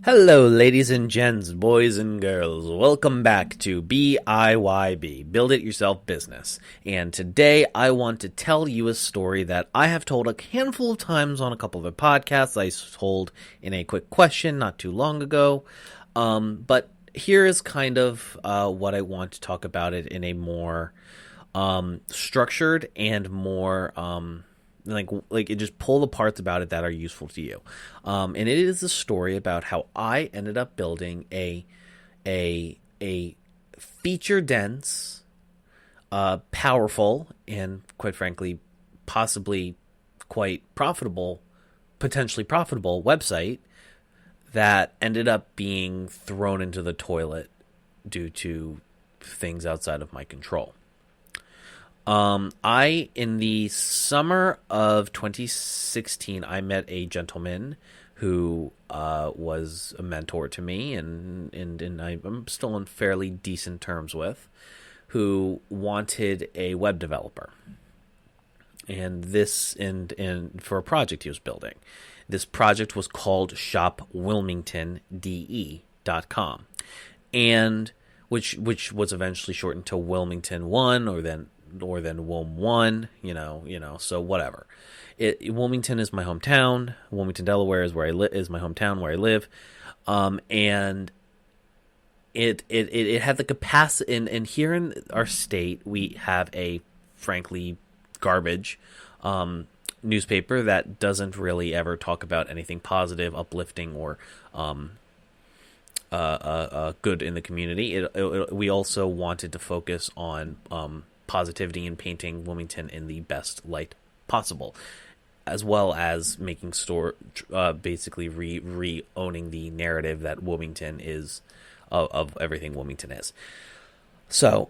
Hello, ladies and gents, boys and girls. Welcome back to BIYB, Build It Yourself Business. And today I want to tell you a story that I have told a handful of times on a couple of the podcasts. I told in a quick question not too long ago. But here is kind of what I want to talk about it in a more structured and more like it just pull the parts about it that are useful to you. And it is a story about how I ended up building a feature dense, powerful, and quite frankly, possibly quite profitable, potentially profitable website that ended up being thrown into the toilet due to things outside of my control. In the summer of 2016, I met a gentleman who was a mentor to me and I'm still on fairly decent terms with, who wanted a web developer. And for a project he was building. This project was called shopwilmingtonde.com, and which was eventually shortened to Wilmington 1 or then Wilm 1, so whatever. Wilmington is my hometown. Wilmington, Delaware is is my hometown where I live. And it had the capacity, and here in our state, we have a frankly garbage newspaper that doesn't really ever talk about anything positive, uplifting, or good in the community. We also wanted to focus on positivity and painting Wilmington in the best light possible, as well as making basically re-owning the narrative that Wilmington is of everything Wilmington is. So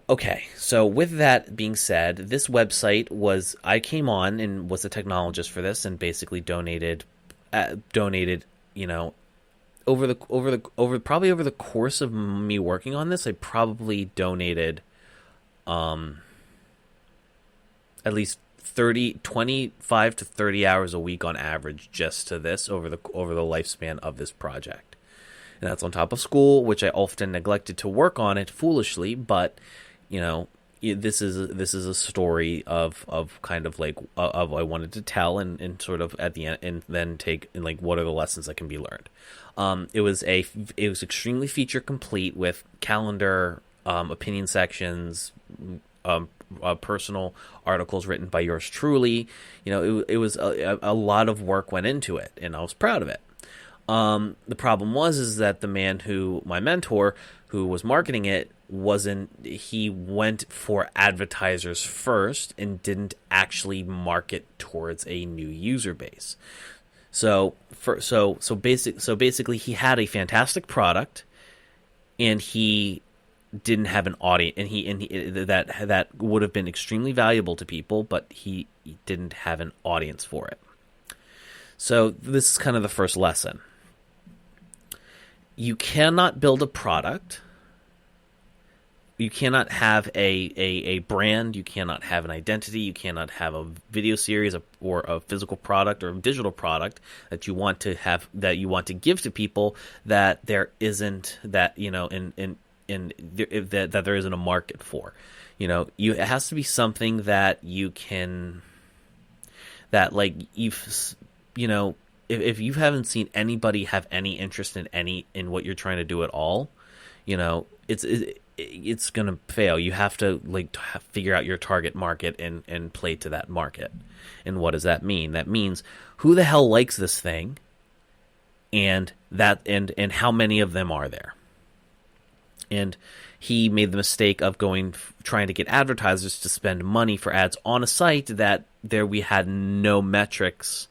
with that being said, this website I came on and was a technologist for this and basically donated, over the course of me working on this, I probably donated, at least 25 to 30 hours a week on average just to this over the lifespan of this project. And that's on top of school, which I often neglected to work on it foolishly, but this is a story of kind of like of I wanted to tell and sort of at the end and then take and like what are the lessons that can be learned. It was extremely feature complete with calendar, opinion sections, personal articles written by yours truly. It was a lot of work went into it, and I was proud of it. The problem is that the man my mentor, who was marketing it, he went for advertisers first and didn't actually market towards a new user base. So basically he had a fantastic product and he didn't have an audience, and that would have been extremely valuable to people, but he didn't have an audience for it. So this is kind of the first lesson. You cannot build a product. You cannot have a brand. You cannot have an identity. You cannot have a video series or a physical product or a digital product that you want to have, that you want to give to people, that there isn't that that there isn't a market for. It has to be something that you can, that like if you haven't seen anybody have any interest in what you're trying to do at all, it's gonna fail. You have to figure out your target market and play to that market. And what does that mean? That means who the hell likes this thing, and how many of them are there. And he made the mistake of trying to get advertisers to spend money for ads on a site that we had no metrics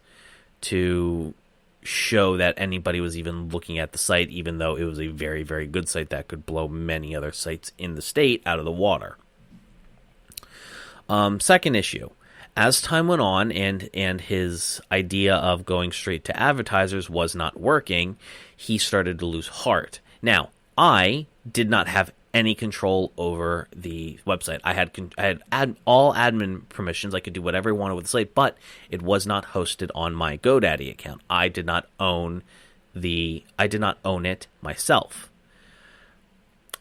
to show that anybody was even looking at the site, even though it was a very, very good site that could blow many other sites in the state out of the water. Second issue, as time went on and his idea of going straight to advertisers was not working, he started to lose heart. Now, I did not have any control over the website. I had all admin permissions. I could do whatever I wanted with the site, but it was not hosted on my GoDaddy account. I did not own own it myself.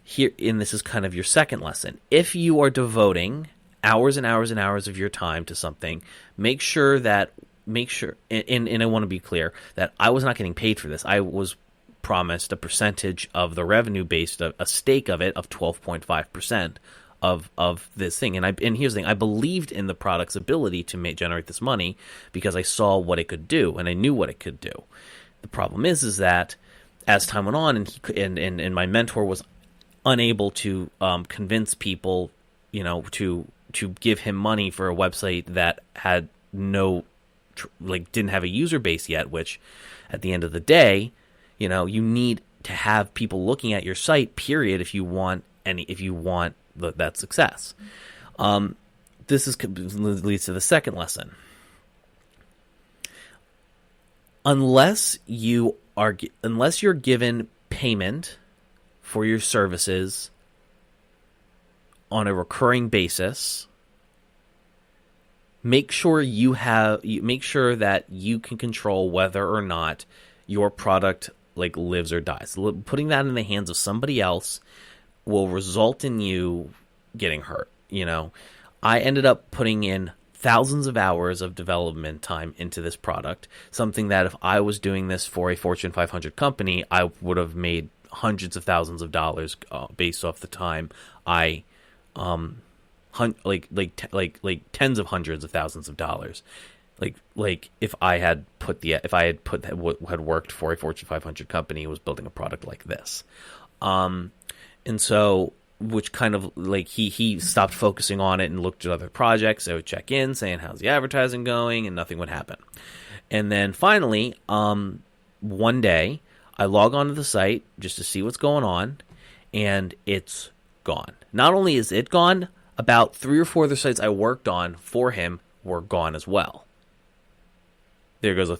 Here, and this is kind of your second lesson. If you are devoting hours and hours and hours of your time to something, make sure, and I want to be clear that I was not getting paid for this. I was promised a percentage of the revenue based, a stake of it of 12.5% of this thing. And here's the thing, I believed in the product's ability to generate this money because I saw what it could do and I knew what it could do. The problem is that as time went on and my mentor was unable to convince people, to give him money for a website that had didn't have a user base yet, which at the end of the day, you need to have people looking at your site, period, if you want that success. This leads to the second lesson. Unless you're given payment for your services on a recurring basis, make sure that you can control whether or not your product lives or dies. Putting that in the hands of somebody else will result in you getting hurt. I ended up putting in thousands of hours of development time into this product, something that if I was doing this for a Fortune 500 company, I would have made hundreds of thousands of dollars based off the time I tens of hundreds of thousands of dollars. If I had worked for a Fortune 500 company and was building a product like this. And so, which kind of he stopped focusing on it and looked at other projects. I would check in saying, how's the advertising going? And nothing would happen. And then finally, one day I log onto the site just to see what's going on, and it's gone. Not only is it gone, about 3 or 4 other sites I worked on for him were gone as well. There goes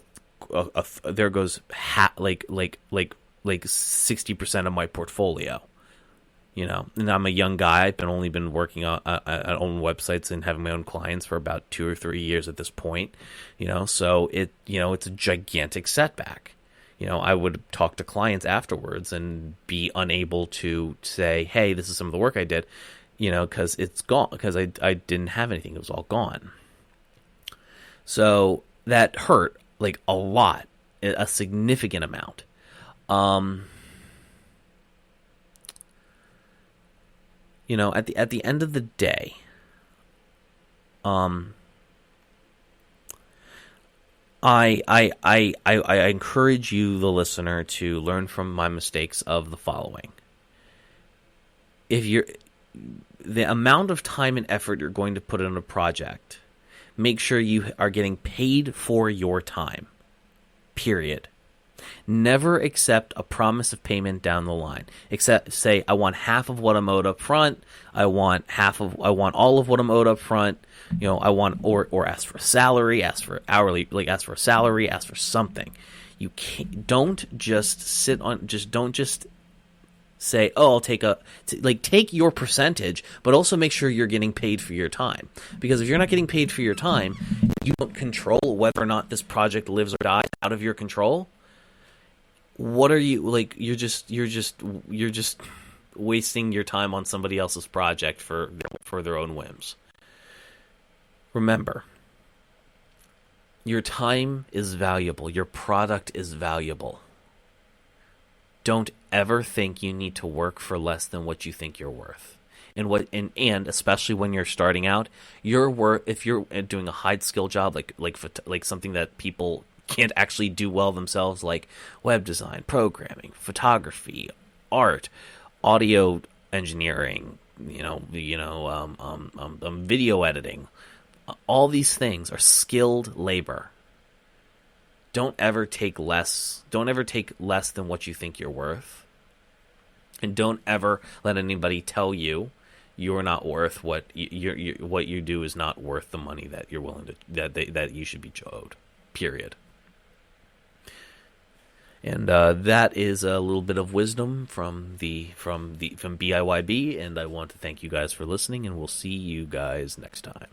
60% of my portfolio. And I'm a young guy. I've only been working on own websites and having my own clients for about 2 or 3 years at this point. So it's a gigantic setback. I would talk to clients afterwards and be unable to say, hey, this is some of the work I did, because it's gone, because I didn't have anything. It was all gone. So that hurt a lot, a significant amount. At the end of the day, I encourage you, the listener, to learn from my mistakes of the following. The amount of time and effort you're going to put in a project, make sure you are getting paid for your time. Period. Never accept a promise of payment down the line. Except say, I want half of what I'm owed up front. I want all of what I'm owed up front. I want, or ask for a salary, ask for hourly, ask for a salary, ask for something. You can't, don't just say, oh, I'll take take your percentage, but also make sure you're getting paid for your time. Because if you're not getting paid for your time, you don't control whether or not this project lives or dies, out of your control. What are you You're just wasting your time on somebody else's project for their own whims. Remember, your time is valuable. Your product is valuable. Don't ever think you need to work for less than what you think you're worth. And especially when you're starting out, if you're doing a high skill job like something that people can't actually do well themselves, like web design, programming, photography, art, audio engineering, video editing. All these things are skilled labor. Don't ever take less than what you think you're worth. And don't ever let anybody tell you you're not worth what you do is not worth the money that you're willing to that you should be owed. Period. And that is a little bit of wisdom from BIYB, and I want to thank you guys for listening, and we'll see you guys next time.